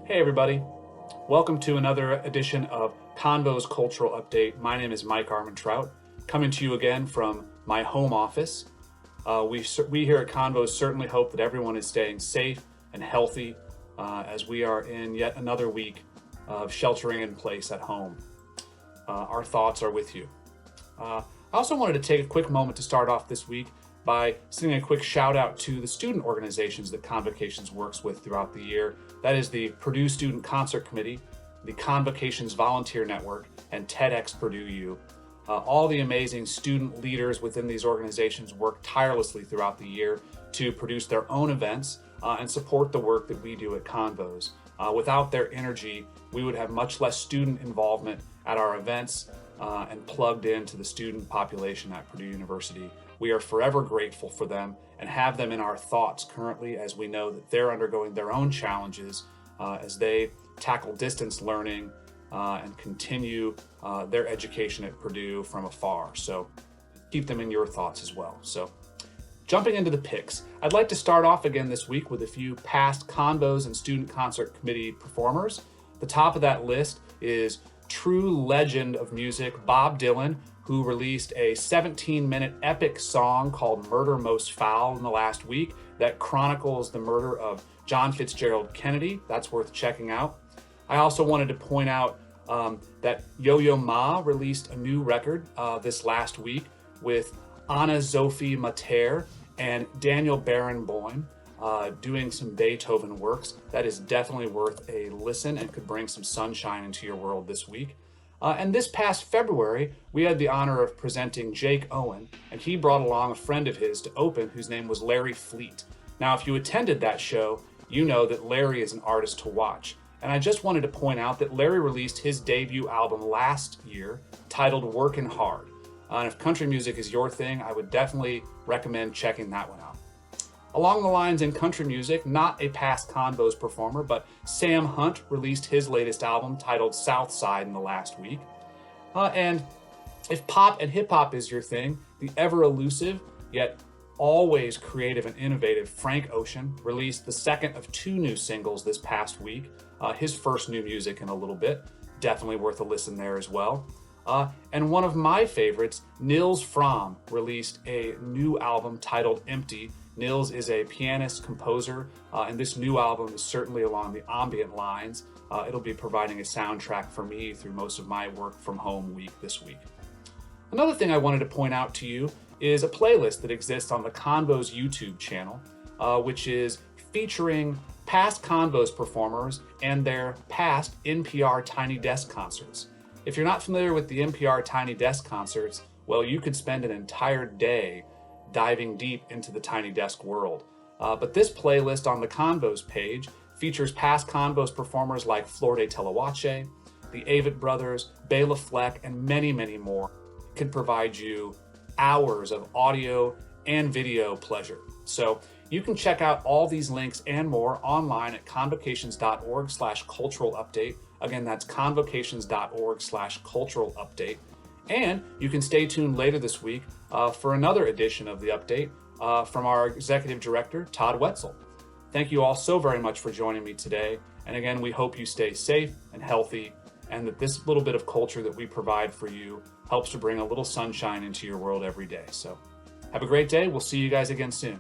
Hey everybody, welcome to another edition of Convos Cultural Update. My name is Mike Armintrout, coming to you again from my home office. We here at Convos certainly hope that everyone is staying safe and healthy as we are in yet another week of sheltering in place at home. Our thoughts are with you. I also wanted to take a quick moment to start off this week by sending a quick shout out to the student organizations that Convocations works with throughout the year. That is the Purdue Student Concert Committee, the Convocations Volunteer Network, and TEDx Purdue U. All the amazing student leaders within these organizations work tirelessly throughout the year to produce their own events and support the work that we do at Convos. Without their energy, we would have much less student involvement at our events and plugged into the student population at Purdue University. We are forever grateful for them and have them in our thoughts currently, as we know that they're undergoing their own challenges as they tackle distance learning and continue their education at Purdue from afar. So keep them in your thoughts as well. So jumping into the picks, I'd like to start off again this week with a few past Convos and Student Concert Committee performers. The top of that list is true legend of music, Bob Dylan, who released a 17-minute epic song called Murder Most Foul in the last week that chronicles the murder of John Fitzgerald Kennedy. That's worth checking out. I also wanted to point out that Yo-Yo Ma released a new record this last week with Anne-Sophie Mutter and Daniel Barenboim doing some Beethoven works. That is definitely worth a listen and could bring some sunshine into your world this week. And this past February, we had the honor of presenting Jake Owen, and he brought along a friend of his to open whose name was Larry Fleet. Now, if you attended that show, you know that Larry is an artist to watch. And I just wanted to point out that Larry released his debut album last year titled Workin Hard. And if country music is your thing, I would definitely recommend checking that one out. Along the lines in country music, not a past Convos performer, but Sam Hunt released his latest album titled SOUTHSIDE in the last week. And if pop and hip hop is your thing, the ever elusive, yet always creative and innovative Frank Ocean released the second of two new singles this past week. His first new music in a little bit, definitely worth a listen there as well. And one of my favorites, Nils Frahm, released a new album titled Empty. Nils is a pianist, composer, and this new album is certainly along the ambient lines. It'll be providing a soundtrack for me through most of my work from home week this week. Another thing I wanted to point out to you is a playlist that exists on the Convos YouTube channel, which is featuring past Convos performers and their past NPR Tiny Desk concerts. If you're not familiar with the NPR Tiny Desk concerts, well, you could spend an entire day diving deep into the Tiny Desk world. But this playlist on the Convos page features past Convos performers like Flor de Telewache, the Avett Brothers, Bela Fleck, and many, many more. It can provide you hours of audio and video pleasure. So you can check out all these links and more online at convocations.org/cultural update. Again, that's convocations.org/cultural update. And you can stay tuned later this week for another edition of the update from our executive director, Todd Wetzel. Thank you all so very much for joining me today. And again, we hope you stay safe and healthy and that this little bit of culture that we provide for you helps to bring a little sunshine into your world every day. So have a great day. We'll see you guys again soon.